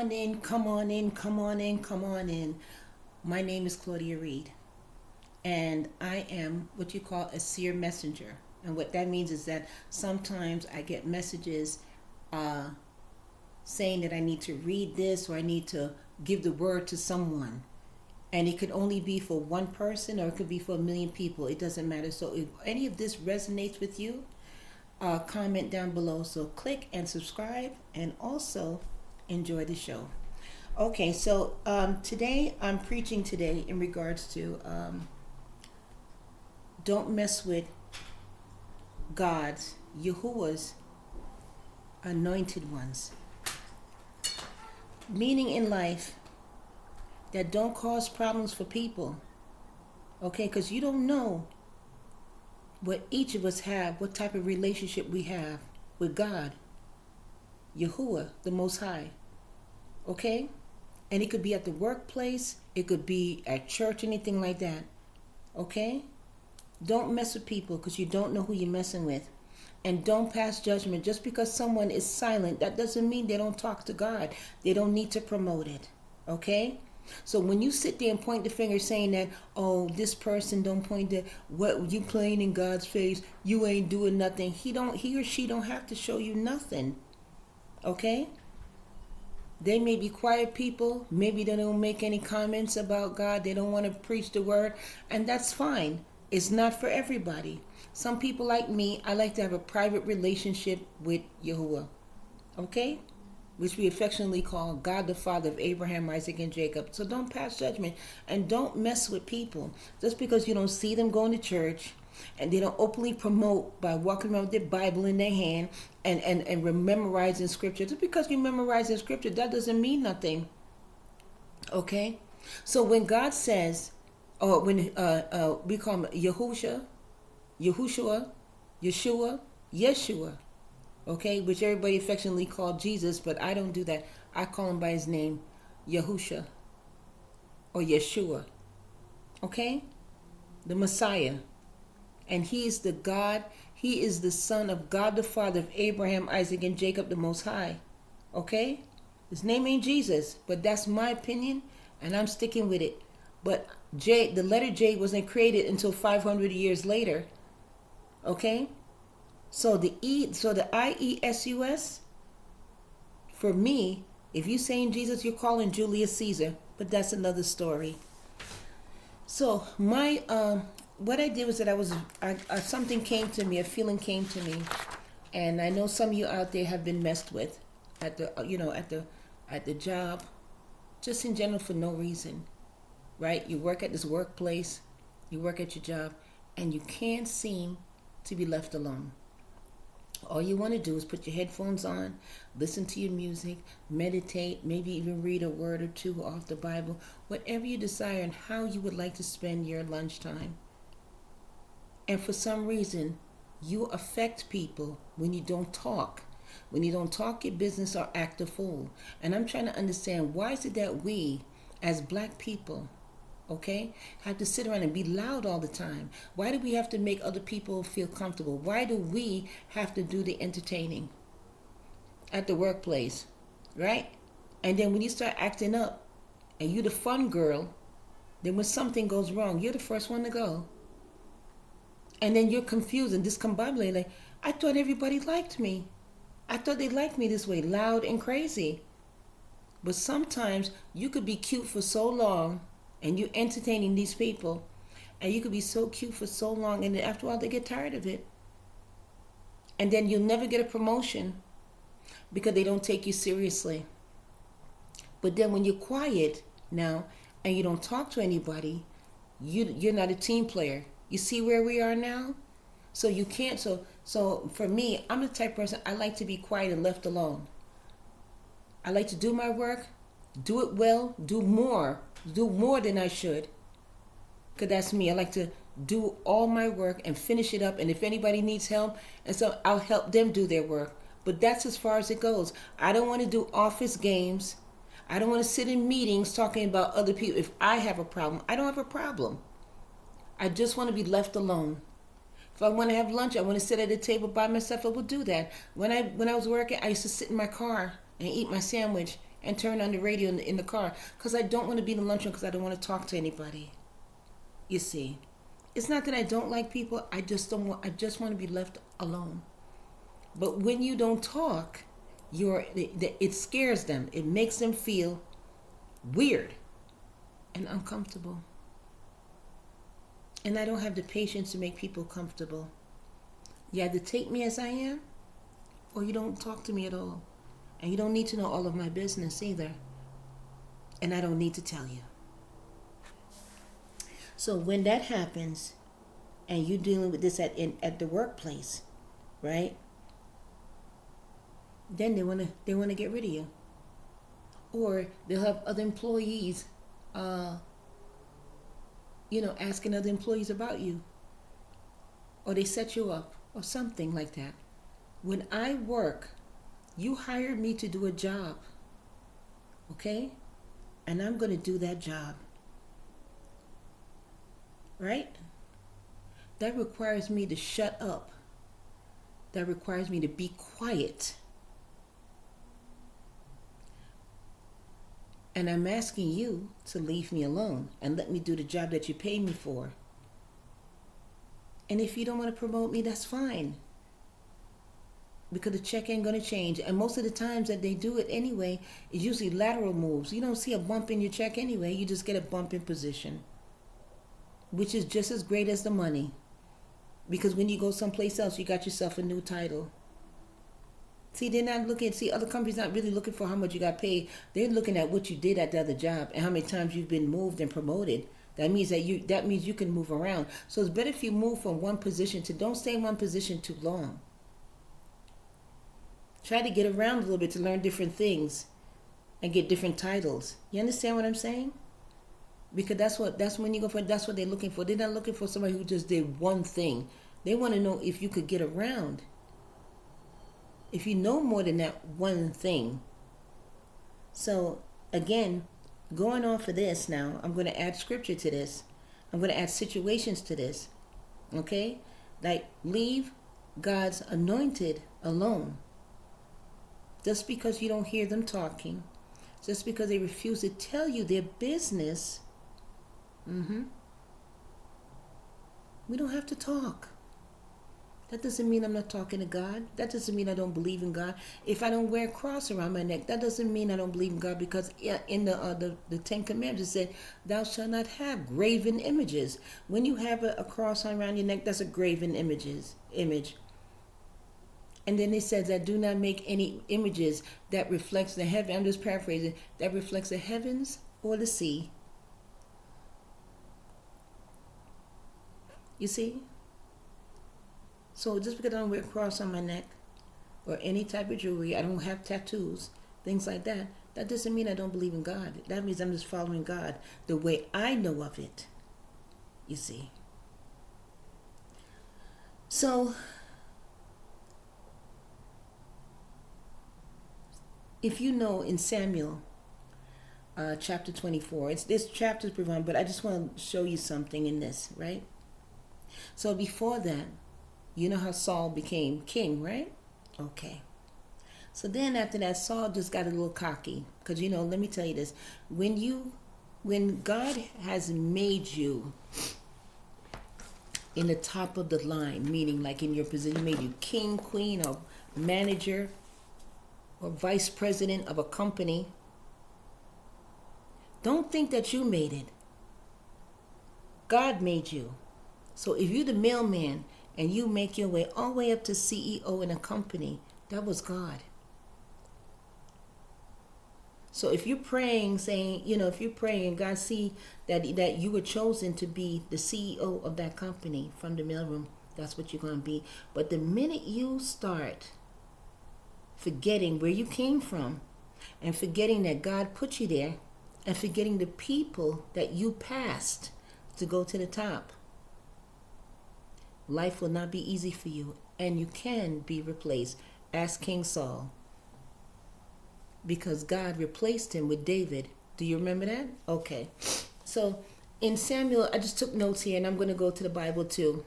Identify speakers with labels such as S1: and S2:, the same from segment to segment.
S1: on in, come on in, come on in, come on in. My name is Claudia Reed, and I am what you call a seer messenger. And what that means is that sometimes I get messages saying that I need to read this or I need to give the word to someone. And it could only be for one person or it could be for a million people. It doesn't matter. So if any of this resonates with you, comment down below. So click and subscribe and also enjoy the show. Okay, so today I'm preaching today in regards to don't mess with God's, Yahuah's anointed ones. Meaning in life that don't cause problems for people. Okay, because you don't know what each of us have, what type of relationship we have with God, Yahuah, the Most High. Okay? And it could be at the workplace, it could be at church, anything like that. Okay? Don't mess with people because you don't know who you're messing with. And don't pass judgment. Just because someone is silent, that doesn't mean they don't talk to God. They don't need to promote it. Okay? So when you sit there and point the finger saying that, oh, this person don't point to what you playing in God's face, you ain't doing nothing. He or she don't have to show you nothing. Okay? They may be quiet people. Maybe they don't make any comments about God. They don't want to preach the word. And that's fine. It's not for everybody. Some people like me, I like to have a private relationship with Yahuah. Okay? Which we affectionately call God the Father of Abraham, Isaac, and Jacob. So don't pass judgment and don't mess with people. Just because you don't see them going to church and they don't openly promote by walking around with their Bible in their hand and memorizing scripture. Just because you memorizing scripture, that doesn't mean nothing. Okay? So when God says, or when we call him Yeshua, okay, which everybody affectionately called Jesus, but I don't do that. I call him by his name, Yahusha, or Yeshua, okay, the Messiah. And he is the God, he is the son of God the Father of Abraham, Isaac, and Jacob the Most High, okay? His name ain't Jesus, but that's my opinion, and I'm sticking with it. But J, the letter J wasn't created until 500 years later, okay? So the IESUS, for me, if you saying Jesus, you're calling Julius Caesar, but that's another story. So my what I did was that something came to me, a feeling came to me, and I know some of you out there have been messed with at the at the job, just in general for no reason, right? You work at this workplace, you work at your job, and you can't seem to be left alone. All you want to do is put your headphones on, listen to your music, meditate, maybe even read a word or two off the Bible, whatever you desire and how you would like to spend your lunchtime. And for some reason, you affect people when you don't talk. When you don't talk your business or act a fool. And I'm trying to understand, why is it that we, as black people, okay, have to sit around and be loud all the time? Why do we have to make other people feel comfortable? Why do we have to do the entertaining at the workplace, right? And then when you start acting up and you're the fun girl, then when something goes wrong, you're the first one to go. And then you're confused and discombobulated. Like, I thought everybody liked me. I thought they liked me this way, loud and crazy. But sometimes you could be cute for so long and you're entertaining these people, and you could be so cute for so long, and then after a while they get tired of it. And then you'll never get a promotion because they don't take you seriously. But then when you're quiet now and you don't talk to anybody, you're not a team player. You see where we are now? So you can't, so for me, I'm the type of person, I like to be quiet and left alone. I like to do my work, do it well, do more than I should. Because that's me. I like to do all my work and finish it up. And if anybody needs help, and so I'll help them do their work. But that's as far as it goes. I don't want to do office games. I don't want to sit in meetings talking about other people. If I have a problem, I don't have a problem. I just want to be left alone. If I want to have lunch, I want to sit at a table by myself, I will do that. When I was working, I used to sit in my car and eat my sandwich and turn on the radio in the car because I don't want to be in the lunchroom because I don't want to talk to anybody. You see, it's not that I don't like people. I just don't want. I just want to be left alone. But when you don't talk, it scares them. It makes them feel weird and uncomfortable. And I don't have the patience to make people comfortable. You either take me as I am, or you don't talk to me at all. And you don't need to know all of my business either. And I don't need to tell you. So when that happens, and you're dealing with this at the workplace, right? Then they wanna get rid of you. Or they'll have other employees asking other employees about you. Or they set you up or something like that. When I work, you hired me to do a job. Okay? And I'm going to do that job. Right? That requires me to shut up. That requires me to be quiet. And I'm asking you to leave me alone and let me do the job that you pay me for. And if you don't want to promote me, that's fine. Because the check ain't going to change. And most of the times that they do it anyway, it's usually lateral moves. You don't see a bump in your check anyway. You just get a bump in position. Which is just as great as the money. Because when you go someplace else, you got yourself a new title. See, other companies not really looking for how much you got paid. They're looking at what you did at the other job and how many times you've been moved and promoted. That means you can move around. So it's better if you move from one position don't stay in one position too long. Try to get around a little bit to learn different things and get different titles. You understand what I'm saying? Because that's what they're looking for. They're not looking for somebody who just did one thing. They want to know if you could get around. If you know more than that one thing. So, again, going on for this now, I'm going to add scripture to this. I'm going to add situations to this. Okay? Like, leave God's anointed alone. Just because you don't hear them talking, just because they refuse to tell you their business, we don't have to talk. That doesn't mean I'm not talking to God. That doesn't mean I don't believe in God. If I don't wear a cross around my neck, that doesn't mean I don't believe in God, because in the Ten Commandments it said, thou shalt not have graven images. When you have a cross around your neck, that's a graven image. And then it says that do not make any images that reflects the heaven. I'm just paraphrasing. That reflects the heavens or the sea. You see? So just because I don't wear a cross on my neck or any type of jewelry, I don't have tattoos, things like that, that doesn't mean I don't believe in God. That means I'm just following God the way I know of it. You see? So, if you know in Samuel chapter 24, this chapter is provided, but I just want to show you something in this, right? So before that, you know how Saul became king, right? Okay. So then after that, Saul just got a little cocky. Because, let me tell you this. When God has made you in the top of the line, meaning like in your position, made you king, queen, or manager, or vice president of a company, don't think that you made it. God made you. So if you're the mailman and you make your way all the way up to CEO in a company, that was God. So if you're praying, saying, if you're praying and God see that you were chosen to be the CEO of that company from the mailroom, that's what you're going to be. But the minute you start forgetting where you came from and forgetting that God put you there and forgetting the people that you passed to go to the top, life will not be easy for you, and you can be replaced. Ask King Saul. Because God replaced him with David. Do you remember that? Okay. So in Samuel, I just took notes here, and I'm going to go to the Bible too,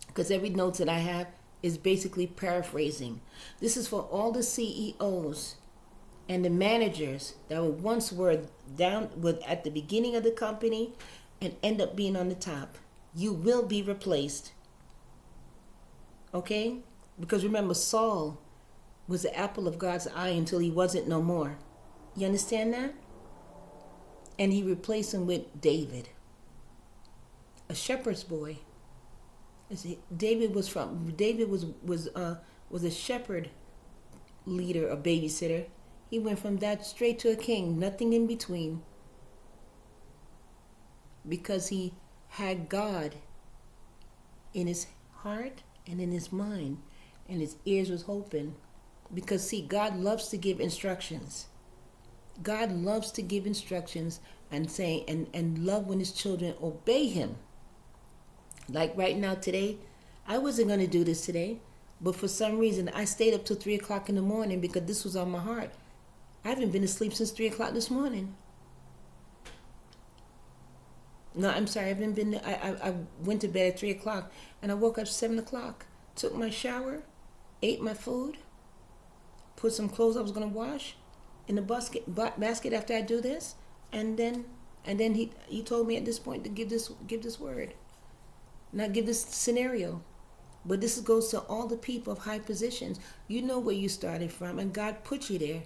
S1: because every note that I have is basically paraphrasing. This is for all the CEOs and the managers that were once were down with at the beginning of the company and end up being on the top. You will be replaced. Okay? Because remember, Saul was the apple of God's eye until he wasn't no more. You understand that? And he replaced him with David, a shepherd's boy. David was a shepherd leader, a babysitter. He went from that straight to a king, nothing in between. Because he had God in his heart and in his mind, and his ears was open. Because see, God loves to give instructions. God loves to give instructions and say and love when his children obey him. Like right now today, I wasn't going to do this today, but for some reason I stayed up till 3 o'clock in the morning because this was on my heart. I haven't been asleep since 3 o'clock this morning. No, I'm sorry. I went to bed at 3 o'clock and I woke up 7 o'clock. Took my shower, ate my food, put some clothes I was going to wash in the basket after I do this, and then he told me at this point to give this word, not give this scenario. But this goes to all the people of high positions. You know where you started from, and God put you there,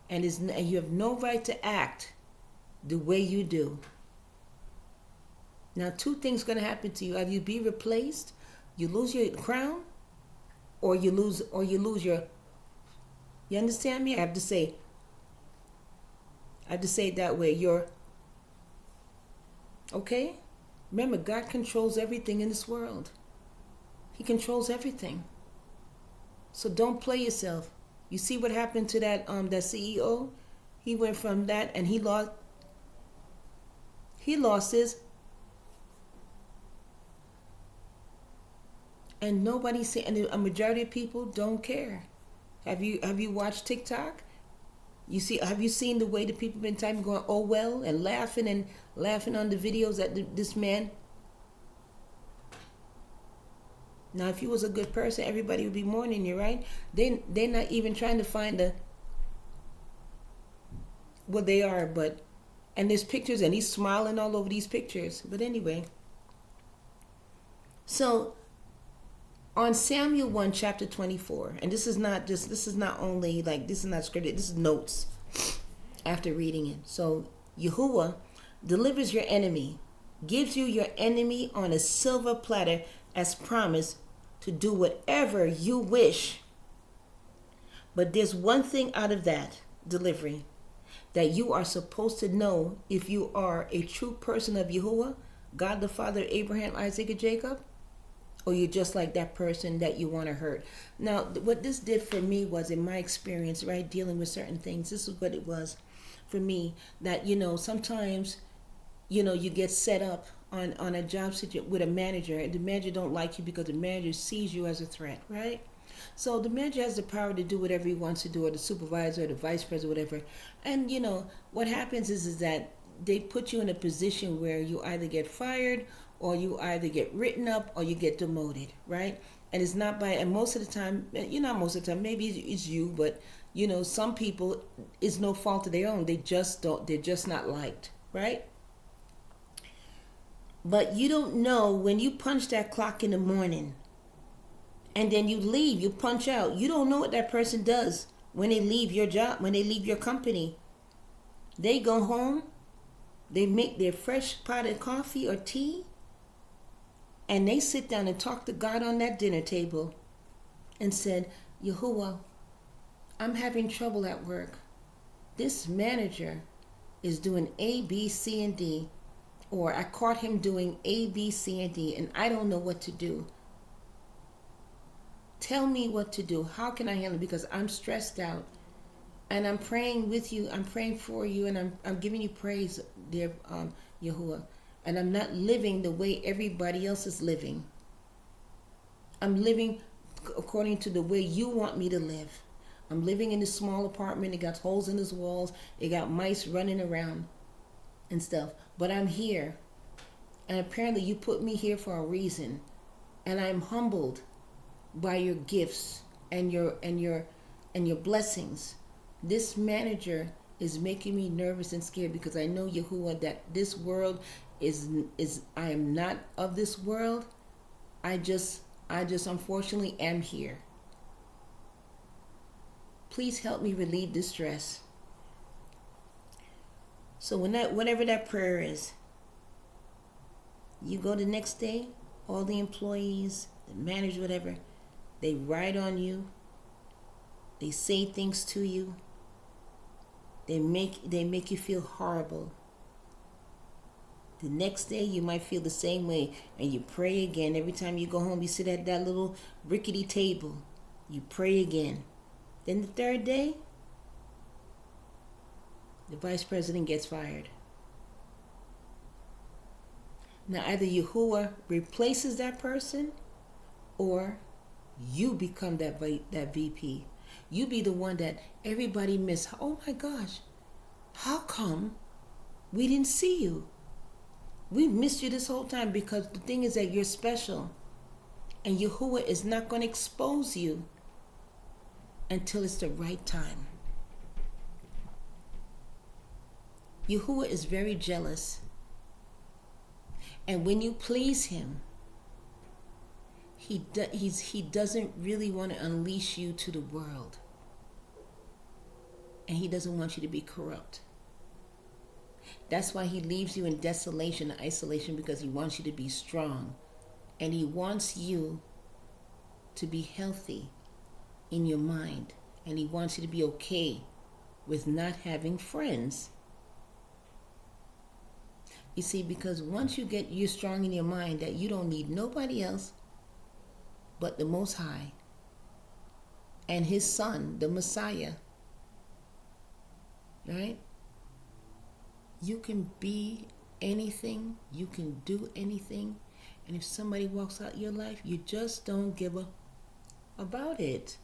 S1: and you have no right to act the way you do. Now, two things going to happen to you: either you be replaced, you lose your crown, or you lose your. You understand me? I have to say it that way. You're okay. Remember, God controls everything in this world. He controls everything. So don't play yourself. You see what happened to that CEO? He went from that and he lost his, and nobody see, and a majority of people don't care. Have you watched TikTok? Have you seen the way the people been typing, going, oh well, and laughing on the videos that this man. Now, if you was a good person, everybody would be mourning you, right? They're not even trying to find what they are, but, and there's pictures, and he's smiling all over these pictures. But anyway, so on Samuel 1, chapter 24, and this is not only like, this is not scripted, this is notes after reading it. So Yahuah delivers your enemy, gives you your enemy on a silver platter as promised to do whatever you wish. But there's one thing out of that delivery that you are supposed to know if you are a true person of Yahuah, God the Father of Abraham, Isaac, and Jacob, or you're just like that person that you want to hurt. Now, what this did for me was, in my experience, right, dealing with certain things, this is what it was for me, that, sometimes, you get set up on a job situation with a manager, and the manager don't like you because the manager sees you as a threat, right? So the manager has the power to do whatever he wants to do, or the supervisor, or the vice president, whatever. And what happens is that they put you in a position where you either get fired, or you either get written up, or you get demoted, right? And it's not by, and most of the time, not most of the time, maybe it's you, but some people, it's no fault of their own. They're just not liked, right? But you don't know, when you punch that clock in the morning and then you leave, you punch out, you don't know what that person does when they leave your job, when they leave your company. They go home, they make their fresh pot of coffee or tea, and they sit down and talk to God on that dinner table and said, Yahuah, I'm having trouble at work. This manager is doing A, B, C, and D. Or I caught him doing A, B, C, and D, and I don't know what to do. Tell me what to do. How can I handle it? Because I'm stressed out. And I'm praying with you. I'm praying for you. And I'm giving you praise, dear Yahuah. And I'm not living the way everybody else is living. I'm living according to the way you want me to live. I'm living in this small apartment. It got holes in its walls. It got mice running around and stuff. But I'm here, and apparently you put me here for a reason, and I'm humbled by your gifts and your blessings, This manager is making me nervous and scared because I know, Yahuah, that this world is I am not of this world. I just unfortunately am here. Please help me relieve this stress. So whatever that prayer is, you go the next day, all the employees, the manager, whatever, they write on you. They say things to you. They make you feel horrible. The next day you might feel the same way, and you pray again. Every time you go home, you sit at that little rickety table. You pray again. Then the third day, the vice president gets fired. Now either Yahuah replaces that person, or you become that VP. You be the one that everybody miss. Oh my gosh, how come we didn't see you? We missed you this whole time, because the thing is that you're special. And Yahuah is not going to expose you until it's the right time. Yahuah is very jealous. And when you please him, he doesn't really want to unleash you to the world. And he doesn't want you to be corrupt. That's why he leaves you in desolation and isolation, because he wants you to be strong. And he wants you to be healthy in your mind. And he wants you to be okay with not having friends. You see, because once you're strong in your mind that you don't need nobody else but the Most High and his Son, the Messiah, right? You can be anything, you can do anything, and if somebody walks out your life, you just don't give a about it.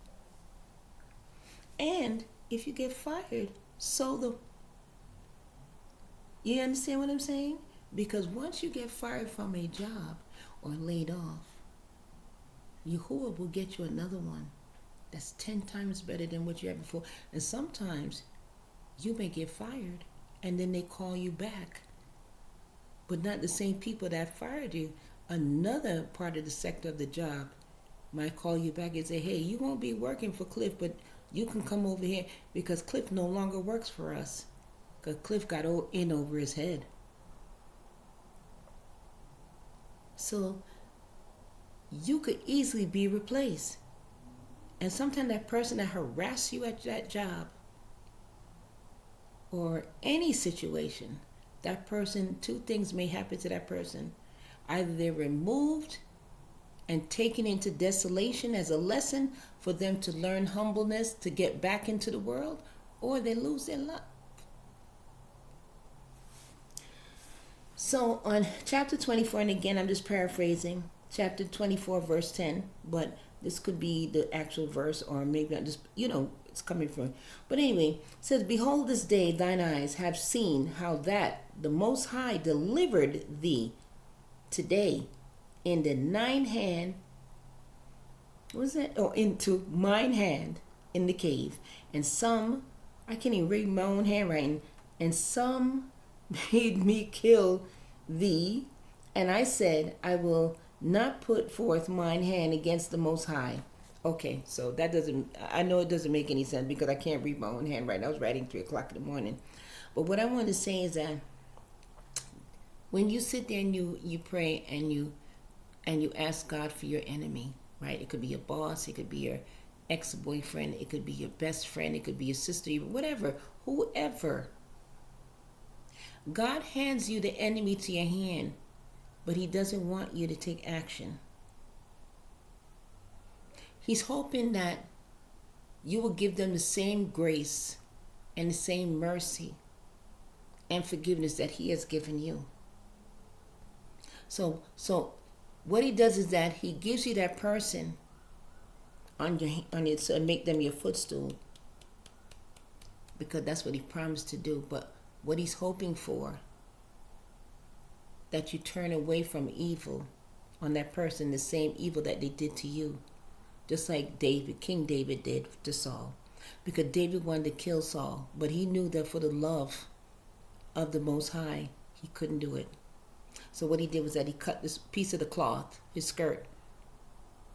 S1: And if you get fired, you understand what I'm saying? Because once you get fired from a job or laid off, Yahuah will get you another one that's 10 times better than what you had before. And sometimes you may get fired, and then they call you back, but not the same people that fired you. Another part of the sector of the job might call you back and say, hey, you won't be working for Cliff, but you can come over here, because Cliff no longer works for us, because Cliff got in over his head. So you could easily be replaced. And sometimes that person that harassed you at that job, or any situation, that person, two things may happen to that person. Either they're removed and taken into desolation as a lesson for them to learn humbleness to get back into the world, or they lose their life. So on chapter 24, and again I'm just paraphrasing, chapter 24 verse 10, but this could be the actual verse, or maybe I'm just, it's coming from. But anyway, it says, behold, this day thine eyes have seen how that the Most High delivered thee today in the nine hand, into mine hand in the cave. And some, I can't even read my own handwriting, and some made me kill thee. And I said, I will not put forth mine hand against the Most High. Okay, so I know it doesn't make any sense, because I can't read my own handwriting. I was writing 3 o'clock in the morning. But what I want to say is that when you sit there and you pray and you ask God for your enemy, right? It could be your boss, it could be your ex-boyfriend, it could be your best friend, it could be your sister, whatever, whoever. God hands you the enemy to your hand, but he doesn't want you to take action. He's hoping that you will give them the same grace and the same mercy and forgiveness that he has given you. So what he does is that he gives you that person on your so make them your footstool, because that's what he promised to do. But what he's hoping for, that you turn away from evil on that person, the same evil that they did to you. Just like King David did to Saul. because David wanted to kill Saul, but he knew that for the love of the Most High, he couldn't do it. So what he did was that he cut this piece of the cloth, his skirt,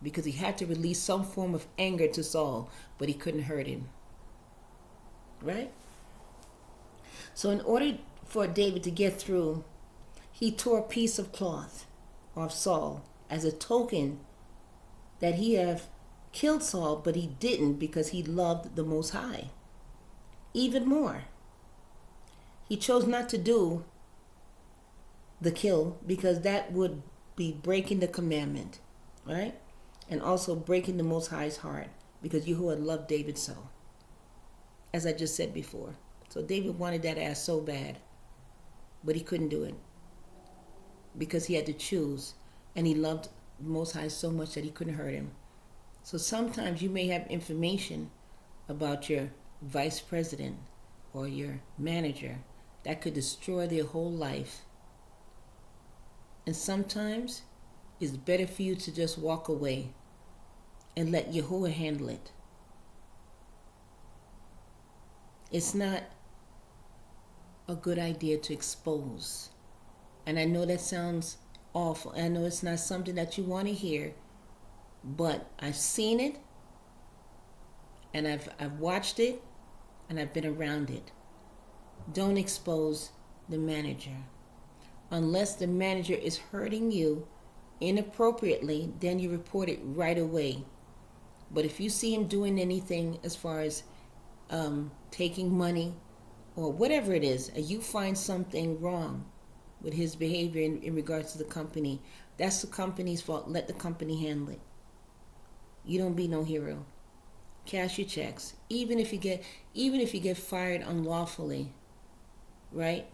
S1: because he had to release some form of anger to Saul, but he couldn't hurt him. Right? So in order for David to get through, he tore a piece of cloth off Saul as a token that he had killed Saul, but he didn't because he loved the Most High even more. He chose not to do the kill because that would be breaking the commandment, right? And also breaking the Most High's heart because Yahuah loved David so, as I just said before. So David wanted that ass so bad, but he couldn't do it because he had to choose, and he loved the Most High so much that he couldn't hurt him. So sometimes you may have information about your vice president or your manager that could destroy their whole life. And sometimes it's better for you to just walk away and let Yahuah handle it. It's not a good idea to expose. And I know that sounds awful. I know it's not something that you want to hear, but I've seen it, and I've watched it, and I've been around it. Don't expose the manager. Unless the manager is hurting you inappropriately, then you report it right away. But if you see him doing anything as far as taking money or whatever it is, and you find something wrong with his behavior in regards to the company, that's the company's fault. Let the company handle it. You don't be no hero. Cash your checks. Even if you get fired unlawfully, right?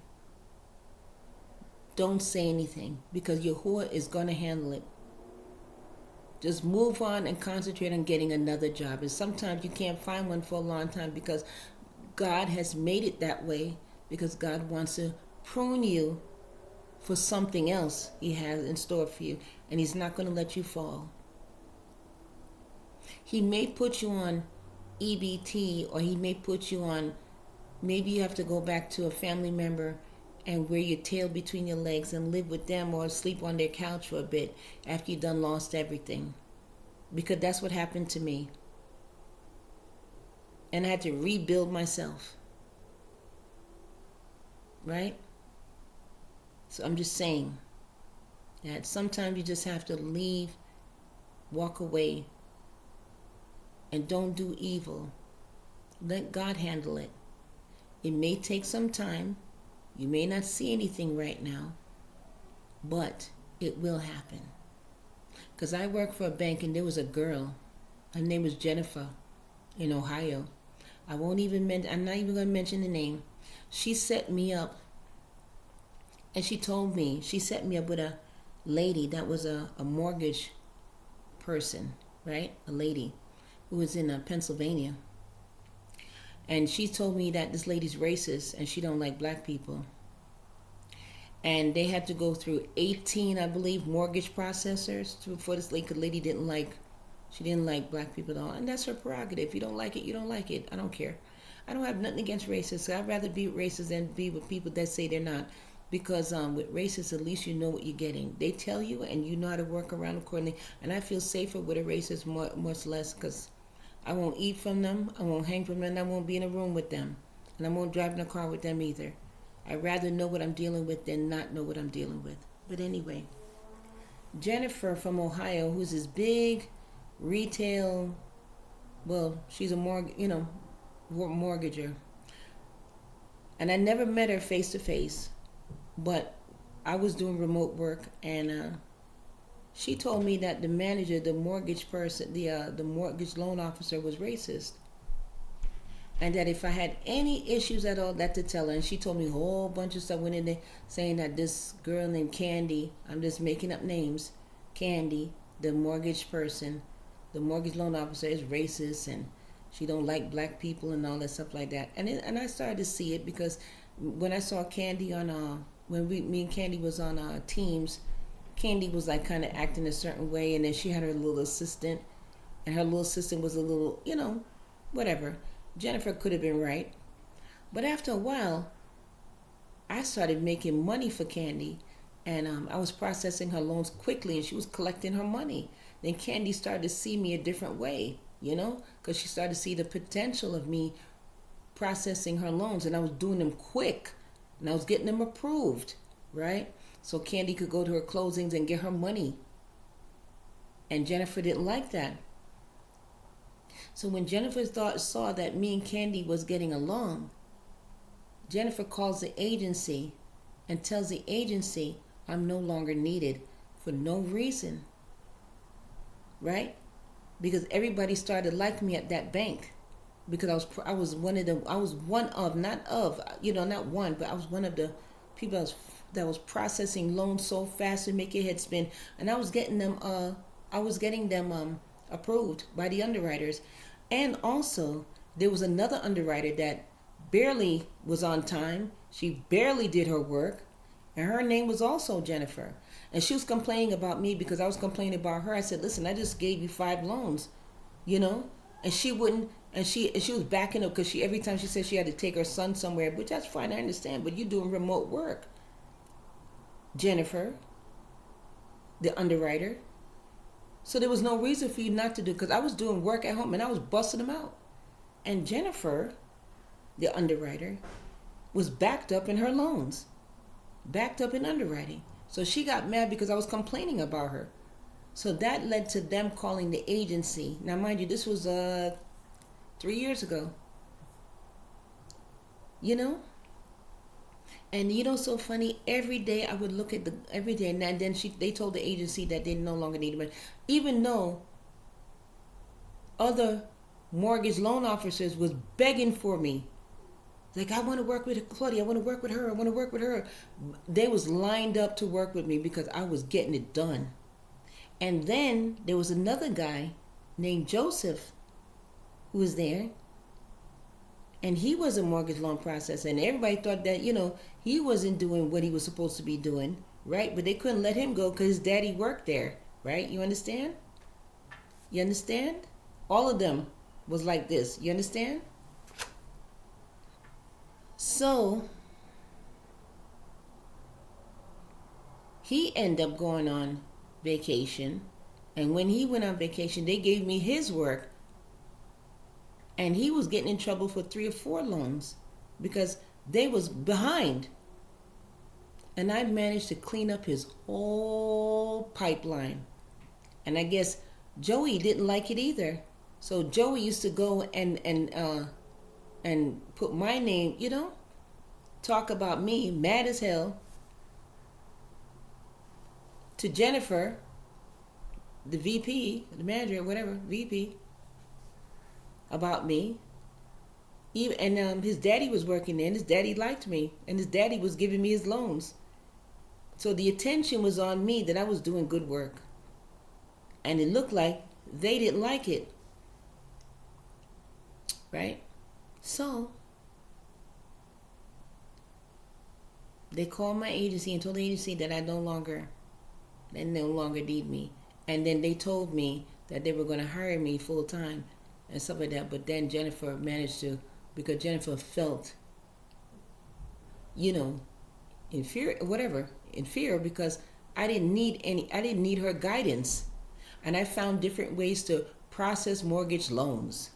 S1: Don't say anything because Yahuah is going to handle it. Just move on and concentrate on getting another job. And sometimes you can't find one for a long time because God has made it that way, because God wants to prune you for something else he has in store for you, and he's not going to let you fall. He may put you on EBT, or he may put you on, maybe you have to go back to a family member and wear your tail between your legs and live with them or sleep on their couch for a bit after you done lost everything. Because that's what happened to me. And I had to rebuild myself. Right? So I'm just saying that sometimes you just have to leave, walk away, and don't do evil. Let God handle it. It may take some time. You may not see anything right now, but it will happen. Because I worked for a bank, and there was a girl. Her name was Jennifer in Ohio. I'm not even going to mention the name. She set me up, and she set me up with a lady that was a mortgage person, right? A lady who was in Pennsylvania. And she told me that this lady's racist and she don't like black people. And they had to go through 18, I believe, mortgage processors before this lady didn't like black people at all. And that's her prerogative. If you don't like it, you don't like it. I don't care. I don't have nothing against racists. I'd rather be racist than be with people that say they're not. Because with racists, at least you know what you're getting. They tell you and you know how to work around accordingly. And I feel safer with a racist much less, because I won't eat from them, I won't hang from them, and I won't be in a room with them. And I won't drive in a car with them either. I'd rather know what I'm dealing with than not know what I'm dealing with. But anyway, Jennifer from Ohio, who's this big retail, well, she's a mortgager. And I never met her face to face, but I was doing remote work, and she told me that the manager, the mortgage person, the mortgage loan officer was racist. And that if I had any issues at all, that to tell her. And she told me a whole bunch of stuff. Went in there saying that this girl named Candy, I'm just making up names, Candy, the mortgage person, the mortgage loan officer, is racist and she don't like black people and all that stuff like that. And I started to see it because when I saw Candy on me and Candy was on Teams, Candy was like kind of acting a certain way, and then she had her little assistant, and her little assistant was a little, whatever. Jennifer could have been right. But after a while, I started making money for Candy, and I was processing her loans quickly, and she was collecting her money. Then Candy started to see me a different way, because she started to see the potential of me processing her loans, and I was doing them quick, and I was getting them approved, right? So Candy could go to her closings and get her money. And Jennifer didn't like that. So when Jennifer saw that me and Candy was getting along, Jennifer calls the agency and tells the agency I'm no longer needed for no reason, right? Because everybody started liking me at that bank, because I was one of the people that was processing loans so fast to make your head spin, and I was getting them approved by the underwriters. And also there was another underwriter that barely was on time. She barely did her work, and her name was also Jennifer. And she was complaining about me because I was complaining about her. I said, listen, I just gave you 5 loans, and she wouldn't. And she was backing up because every time she said she had to take her son somewhere, which that's fine, I understand, but you're doing remote work. Jennifer, the underwriter. So there was no reason for you not to do, because I was doing work at home and I was busting them out. And Jennifer, the underwriter, was backed up in her loans, backed up in underwriting. So she got mad because I was complaining about her. So that led to them calling the agency. Now, mind you, this was 3 years ago. And so funny, every day I would look at every day, and then they told the agency that they no longer needed money, even though other mortgage loan officers was begging for me. Like, I want to work with Claudia, I want to work with her, I want to work with her. They was lined up to work with me because I was getting it done. And then there was another guy named Joseph who was there, and he was a mortgage loan processor, and everybody thought that, he wasn't doing what he was supposed to be doing, right? But they couldn't let him go because his daddy worked there, right? You understand? You understand? All of them was like this. You understand? So he ended up going on vacation, and when he went on vacation, they gave me his work, and he was getting in trouble for 3 or 4 loans because they was behind. And I managed to clean up his whole pipeline. And I guess Joey didn't like it either. So Joey used to go and put my name, talk about me, mad as hell, to Jennifer, the VP, the manager, whatever, VP, about me. And his daddy was working there, and his daddy liked me, and his daddy was giving me his loans. So the attention was on me that I was doing good work. And it looked like they didn't like it. Right? So they called my agency and told the agency that they no longer need me. And then they told me that they were going to hire me full time and stuff like that. But then Jennifer managed to, because Jennifer felt, in fear because I didn't need her guidance. And I found different ways to process mortgage loans.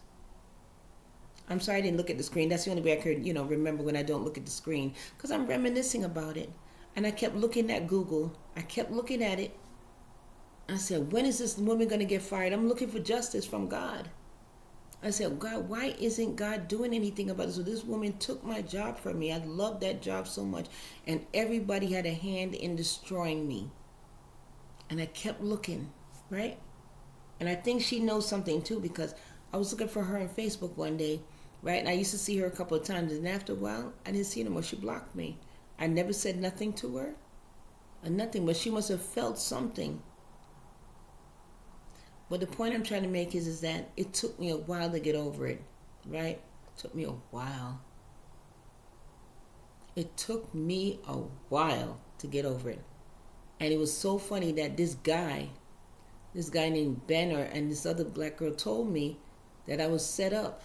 S1: I'm sorry I didn't look at the screen. That's the only way I could, remember when I don't look at the screen, because I'm reminiscing about it. And I kept looking at Google. I kept looking at it. I said, when is this woman going to get fired? I'm looking for justice from God. I said, God, why isn't God doing anything about it? So this woman took my job from me. I loved that job so much. And everybody had a hand in destroying me. And I kept looking, right? And I think she knows something too, because I was looking for her on Facebook one day, right? And I used to see her a couple of times. And after a while, I didn't see her anymore. She blocked me. I never said nothing to her. Or nothing. But she must have felt something. But the point I'm trying to make is that it took me a while to get over it, right? It took me a while. It took me a while to get over it. And it was so funny that this guy named Banner, and this other black girl told me that I was set up.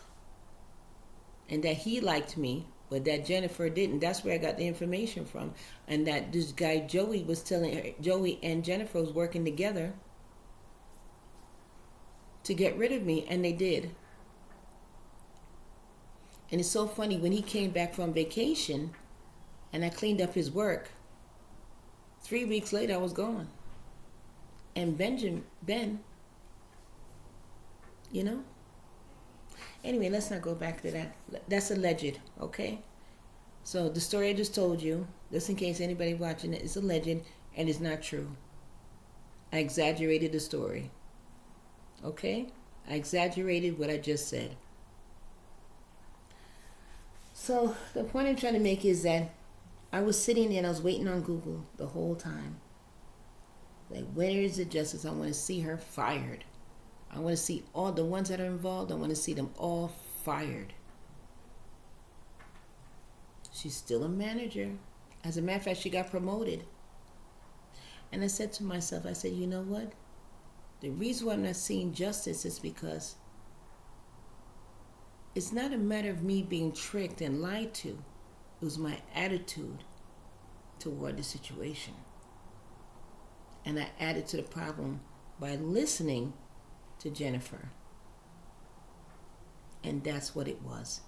S1: and that he liked me, but that Jennifer didn't. That's where I got the information from. And that this guy Joey was telling her, Joey and Jennifer was working together to get rid of me, and they did. And it's so funny, when he came back from vacation and I cleaned up his work, 3 weeks later I was gone. And Ben, you know? Anyway, let's not go back to that. That's alleged, okay? So the story I just told you, just in case anybody watching it, is alleged and it's not true. I exaggerated the story. Okay? I exaggerated what I just said. So the point I'm trying to make is that I was sitting there and I was waiting on Google the whole time. Like, where is the justice? I want to see her fired. I want to see all the ones that are involved. I want to see them all fired. She's still a manager. As a matter of fact, she got promoted. And I said to myself, I said, you know what? The reason why I'm not seeing justice is because it's not a matter of me being tricked and lied to. It was my attitude toward the situation. And I added to the problem by listening to Jennifer. And that's what it was.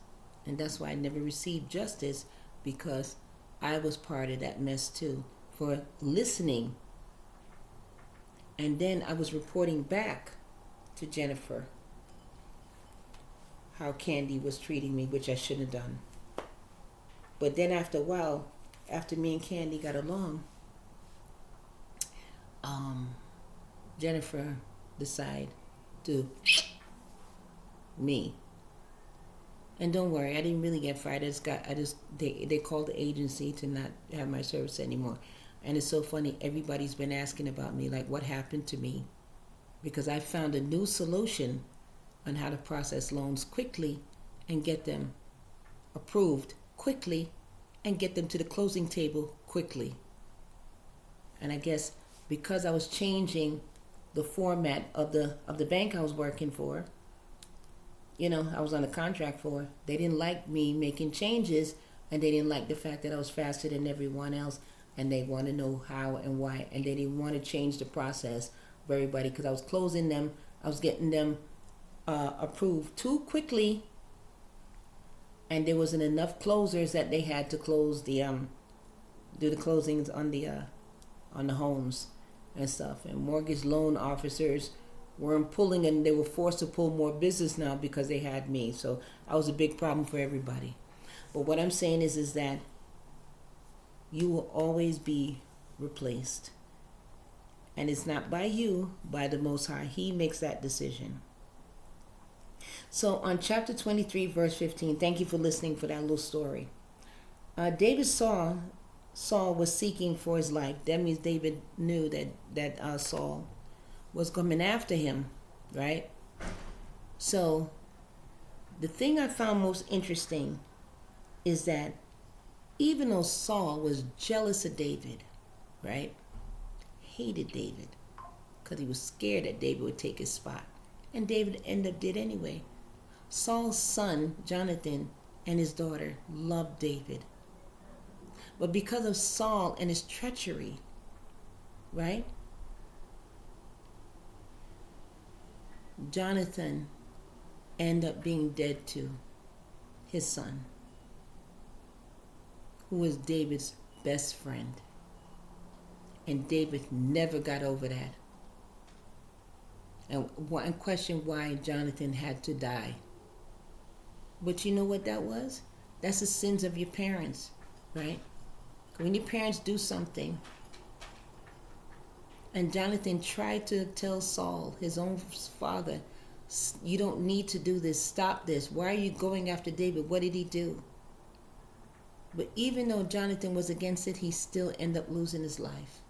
S1: And that's why I never received justice, because I was part of that mess too, for listening. And then I was reporting back to Jennifer how Candy was treating me, which I shouldn't have done. But then after a while, after me and Candy got along, Jennifer decided to me. And don't worry, I didn't really get fired. They called the agency to not have my service anymore. And it's so funny, everybody's been asking about me, like what happened to me, because I found a new solution on how to process loans quickly and get them approved quickly and get them to the closing table quickly. And I guess because I was changing the format of the bank I was working for, I was on a contract for, they didn't like me making changes, and they didn't like the fact that I was faster than everyone else, and they want to know how and why, and they didn't want to change the process for everybody, because I was closing them, I was getting them approved too quickly, and there wasn't enough closers that they had to close the do the closings on the homes and stuff. And mortgage loan officers weren't pulling, and they were forced to pull more business now because they had me. So I was a big problem for everybody. But what I'm saying is that you will always be replaced. And it's not by you, by the Most High. He makes that decision. So on chapter 23, verse 15, thank you for listening for that little story. David saw Saul was seeking for his life. That means David knew that Saul was coming after him, right? So the thing I found most interesting is that even though Saul was jealous of David, right? Hated David because he was scared that David would take his spot. And David ended up did anyway. Saul's son, Jonathan, and his daughter loved David. But because of Saul and his treachery, right? Jonathan ended up being dead too. His son, who was David's best friend. And David never got over that. And questioned why Jonathan had to die. But you know what that was? That's the sins of your parents, right? When your parents do something, and Jonathan tried to tell Saul, his own father, you don't need to do this, stop this. Why are you going after David? What did he do? But even though Jonathan was against it, he still ended up losing his life.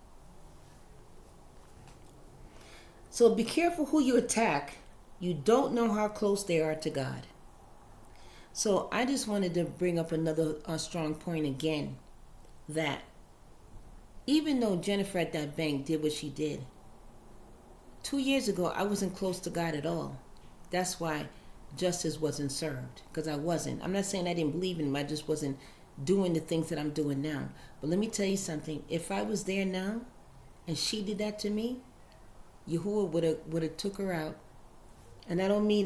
S1: So be careful who you attack. You don't know how close they are to God. So I just wanted to bring up another strong point again, that even though Jennifer at that bank did what she did, 2 years ago I wasn't close to God at all. That's why justice wasn't served, because I wasn't. I'm not saying I didn't believe in him. I just wasn't doing the things that I'm doing now. But let me tell you something. If I was there now and she did that to me, Yahuah would have took her out. And I don't mean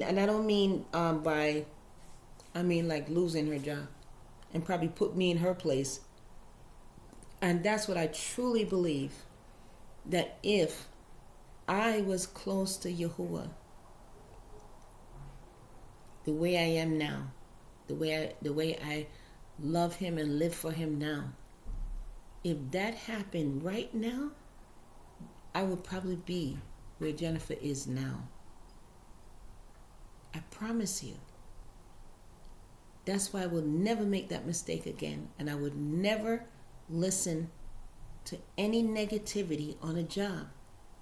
S1: like losing her job, and probably put me in her place. And that's what I truly believe, that if I was close to Yahuah the way I am now, the way I love him and live for him now, if that happened right now, I would probably be where Jennifer is now. I promise you. That's why I will never make that mistake again. And I would never listen to any negativity on a job.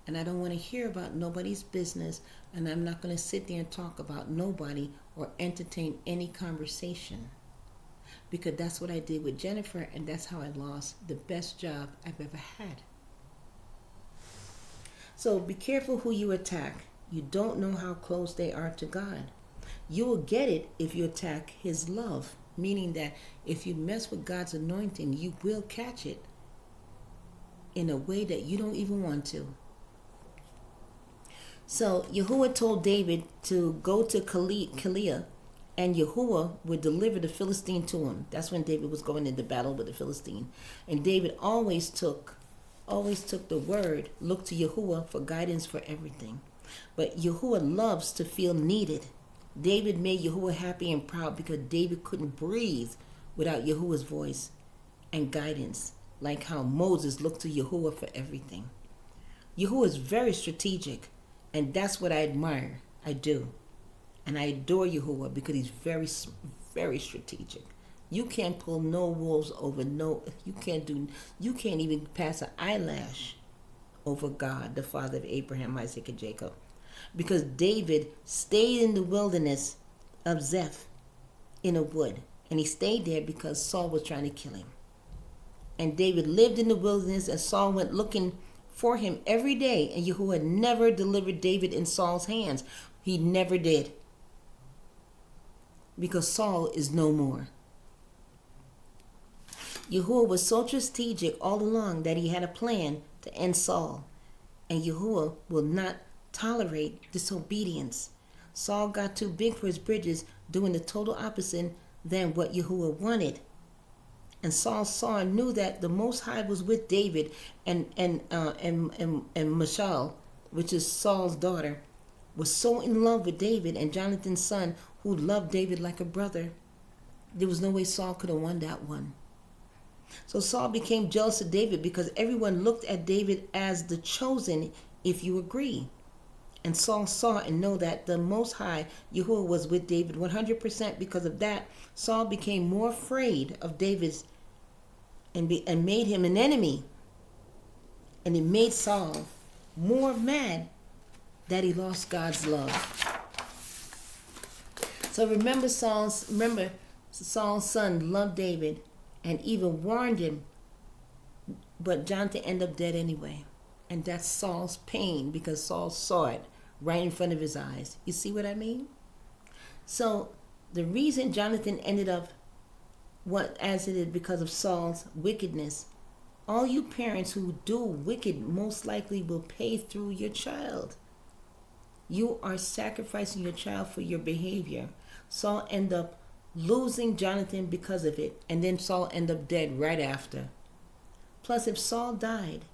S1: And I don't want to hear about nobody's business. And I'm not going to sit there and talk about nobody or entertain any conversation. Because that's what I did with Jennifer, and that's how I lost the best job I've ever had. So be careful who you attack. You don't know how close they are to God. You will get it if you attack his love, meaning that if you mess with God's anointing, you will catch it in a way that you don't even want to. So Yahuah told David to go to Keilah, and Yahuah would deliver the Philistine to him. That's when David was going into battle with the Philistine. And David always took the word, look to Yahuah for guidance for everything. But Yahuah loves to feel needed. David made Yahuah happy and proud because David couldn't breathe without Yahuah's voice and guidance, like how Moses looked to Yahuah for everything. Yahuah is very strategic, and that's what I admire. I do. And I adore Yahuah because he's very, very strategic. You can't pull no wolves over you can't even pass an eyelash over God, the father of Abraham, Isaac, and Jacob. Because David stayed in the wilderness of Zeph in a wood. And he stayed there because Saul was trying to kill him. And David lived in the wilderness, and Saul went looking for him every day. And Yahuah never delivered David in Saul's hands. He never did. Because Saul is no more. Yahuah was so strategic all along that he had a plan to end Saul. And Yahuah will not tolerate disobedience. Saul got too big for his bridges, doing the total opposite than what Yahuah wanted. And Saul saw and knew that the Most High was with David, and Michal, which is Saul's daughter, was so in love with David, and Jonathan's son, who loved David like a brother. There was no way Saul could have won that one. So Saul became jealous of David because everyone looked at David as the chosen, if you agree. And Saul saw and know that the Most High, Yahuah, was with David 100%. Because of that, Saul became more afraid of David and made him an enemy. And it made Saul more mad that he lost God's love. So remember Saul's son loved David and even warned him, but Jonathan ended up dead anyway. And that's Saul's pain, because Saul saw it right in front of his eyes. You see what I mean? So the reason Jonathan ended up as it is because of Saul's wickedness. All you parents who do wicked most likely will pay through your child. You are sacrificing your child for your behavior. Saul ended up losing Jonathan because of it, and then Saul ended up dead right after. Plus, if Saul died,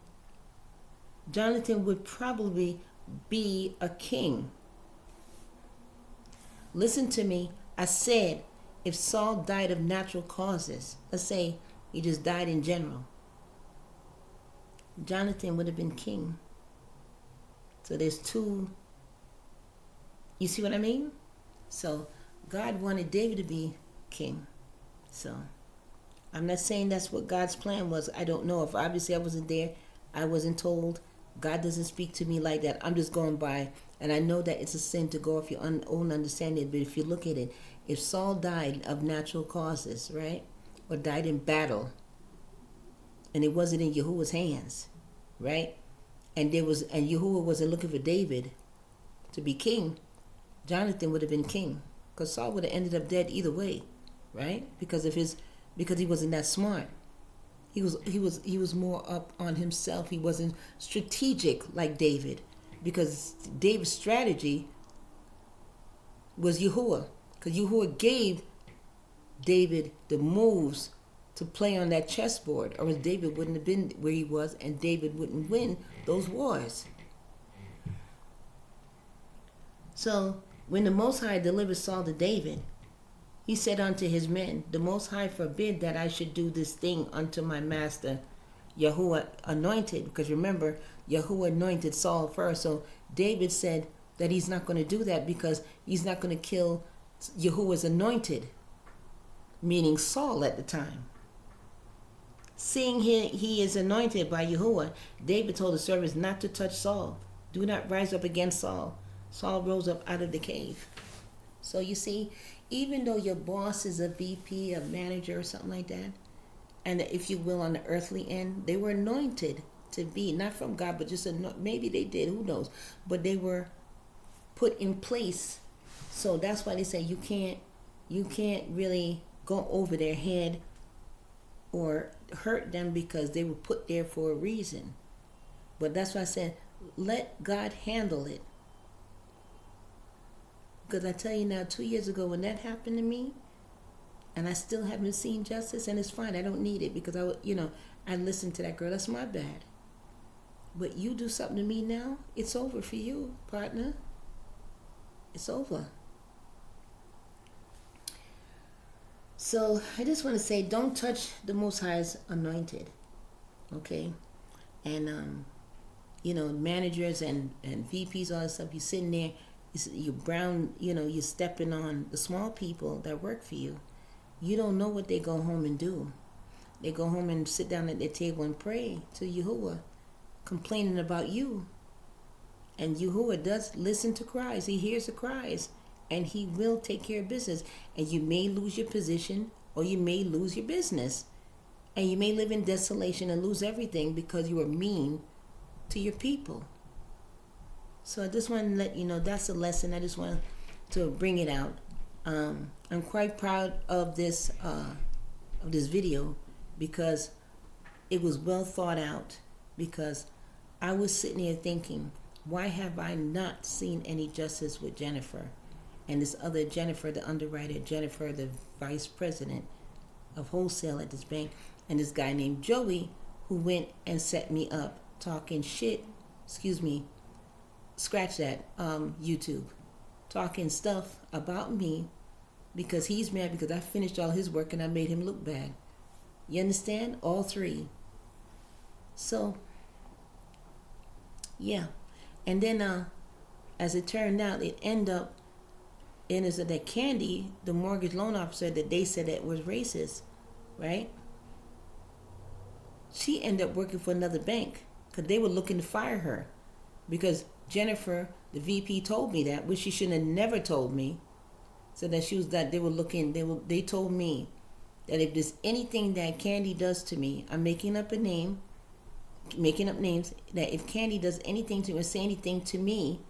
S1: Jonathan would probably be a king. Listen to me. I said if Saul died of natural causes, let's say he just died in general, Jonathan would have been king. So there's two. You see what I mean? So God wanted David to be king. So I'm not saying that's what God's plan was. I don't know. If obviously I wasn't there, I wasn't told. God doesn't speak to me like that. I'm just going by, and I know that it's a sin to go off your own understanding. But if you look at it, if Saul died of natural causes, right, or died in battle, and it wasn't in Yahuwah's hands, right, and Yahuwah wasn't looking for David to be king, Jonathan would have been king. because Saul would have ended up dead either way, right? Because he wasn't that smart. He was more up on himself. He wasn't strategic like David, because David's strategy was Yahuah, because Yahuah gave David the moves to play on that chessboard, or else David wouldn't have been where he was, and David wouldn't win those wars. So when the Most High delivered Saul to David, he said unto his men, the Most High forbid that I should do this thing unto my master Yahuah anointed. Because remember, Yahuah anointed Saul first. So David said that he's not going to do that, because he's not going to kill Yahuah's anointed, meaning Saul at the time. Seeing he is anointed by Yahuah, David told the servants not to touch Saul. Do not rise up against Saul. Saul rose up out of the cave. So you see, even though your boss is a VP, a manager, or something like that, and if you will, on the earthly end, they were anointed to be, not from God, but just maybe they did, who knows? But they were put in place. So that's why they say you can't really go over their head or hurt them, because they were put there for a reason. But that's why I said, let God handle it. Because I tell you now, 2 years ago when that happened to me, and I still haven't seen justice, and it's fine, I don't need it, because I listened to that girl, that's my bad. But you do something to me now, it's over for you, partner. It's over. So I just want to say, don't touch the Most High's anointed, okay? And managers and VPs, all that stuff, you're sitting there, you're brown, you're stepping on the small people that work for you. You don't know what they go home and do. They go home and sit down at their table and pray to Yahuah, complaining about you. And Yahuah does listen to cries. He hears the cries, and he will take care of business. And you may lose your position, or you may lose your business. And you may live in desolation and lose everything because you are mean to your people. So I just want to let you know that's a lesson. I just want to bring it out. I'm quite proud of this video, because it was well thought out. Because I was sitting here thinking, why have I not seen any justice with Jennifer? And this other Jennifer, the underwriter, Jennifer, the vice president of wholesale at this bank, and this guy named Joey, who went and set me up talking shit, scratch that, YouTube, talking stuff about me, because he's mad because I finished all his work and I made him look bad. You understand? All three. So, yeah. And then, as it turned out, it ended up, and is that Candy, the mortgage loan officer that they said that was racist, right? She ended up working for another bank, because they were looking to fire her, because Jennifer, the VP, told me that, which she shouldn't have never told me. So that they told me that if there's anything that Candy does to me, I'm making up names, that if Candy does anything to me or say anything to me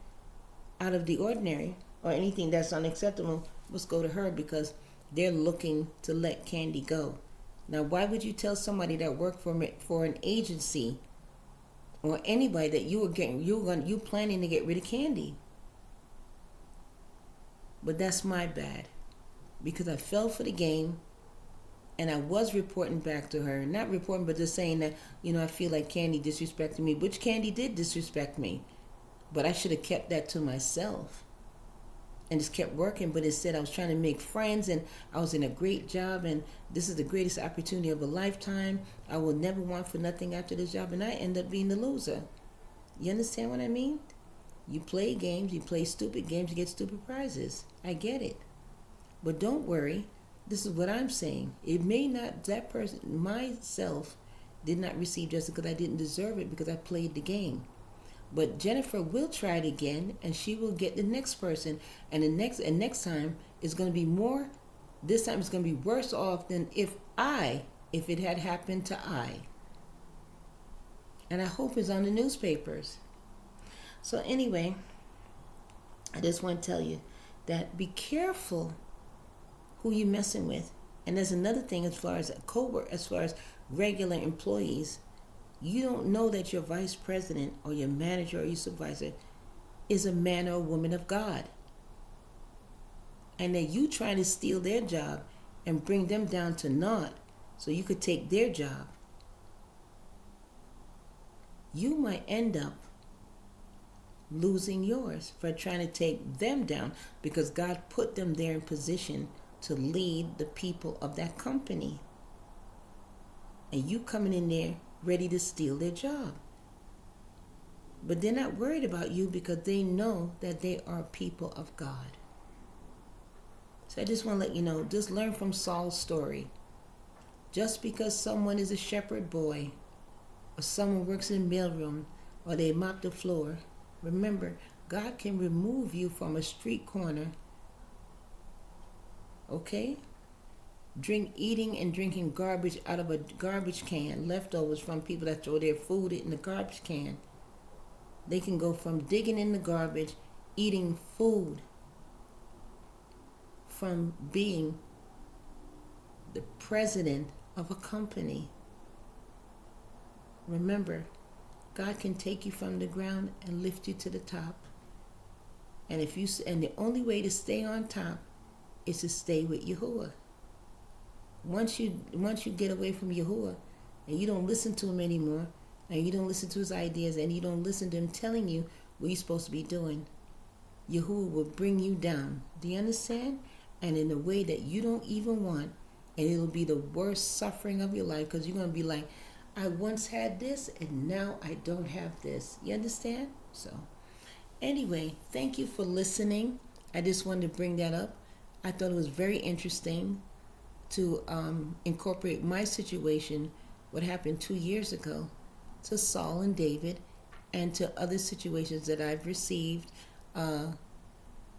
S1: out of the ordinary, or anything that's unacceptable, must go to her, because they're looking to let Candy go. Now, why would you tell somebody that worked for an agency or anybody that you planning to get rid of Candy? But that's my bad, because I fell for the game, and I was reporting back to her. Not reporting, but just saying that, I feel like Candy disrespected me, which Candy did disrespect me. But I should have kept that to myself and just kept working. But instead, I was trying to make friends, and I was in a great job, and this is the greatest opportunity of a lifetime. I will never want for nothing after this job, and I end up being the loser. You understand what I mean? You play games, you play stupid games, you get stupid prizes. I get it. But don't worry. This is what I'm saying. It may not, that person, myself, did not receive justice because I didn't deserve it, because I played the game. But Jennifer will try it again, and she will get the next person. And next time is going to be more. This time it's going to be worse off than if it had happened to I. And I hope it's on the newspapers. So anyway, I just want to tell you, that be careful who you messing with. And there's another thing as far as a coworker, as far as regular employees, you don't know that your vice president or your manager or your supervisor is a man or a woman of God. And that you trying to steal their job and bring them down to naught so you could take their job. You might end up losing yours for trying to take them down, because God put them there in position to lead the people of that company. And you coming in there ready to steal their job. But they're not worried about you because they know that they are people of God. So I just want to let you know, just learn from Saul's story. Just because someone is a shepherd boy, or someone works in the mailroom, or they mop the floor, remember, God can remove you from a street corner. Okay? Eating and drinking garbage out of a garbage can, leftovers from people that throw their food in the garbage can. They can go from digging in the garbage, eating food, from being the president of a company. Remember, God can take you from the ground and lift you to the top. And the only way to stay on top is to stay with Yahuah. Once you get away from Yahuah and you don't listen to him anymore, and you don't listen to his ideas, and you don't listen to him telling you what you're supposed to be doing, Yahuah will bring you down. Do you understand? And in a way that you don't even want. And it'll be the worst suffering of your life, because you're going to be like, I once had this and now I don't have this. You understand? So anyway, thank you for listening. I just wanted to bring that up. I thought it was very interesting to incorporate my situation, what happened 2 years ago, to Saul and David, and to other situations that I've received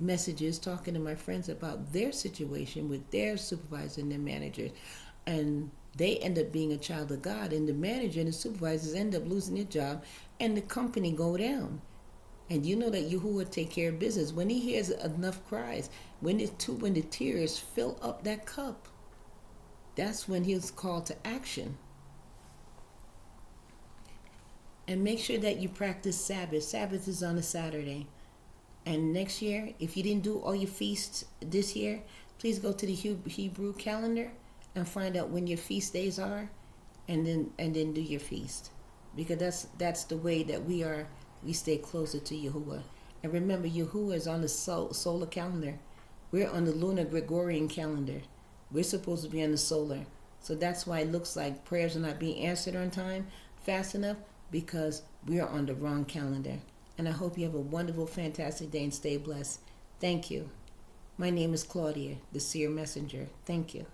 S1: messages talking to my friends about their situation with their supervisor and their manager, and they end up being a child of God, and the manager and the supervisors end up losing their job, and the company go down. And you know that Yahuah take care of business. When he hears enough cries, when the tears fill up that cup, that's when he's called to action. And make sure that you practice Sabbath. Sabbath is on a Saturday. And next year, if you didn't do all your feasts this year, please go to the Hebrew calendar and find out when your feast days are, and then do your feast. Because that's the way that we stay closer to Yahuah. And remember, Yahuah is on the solar calendar. We're on the lunar Gregorian calendar. We're supposed to be on the solar. So that's why it looks like prayers are not being answered on time, fast enough, because we are on the wrong calendar. And I hope you have a wonderful, fantastic day and stay blessed. Thank you. My name is Claudia, the Seer Messenger. Thank you.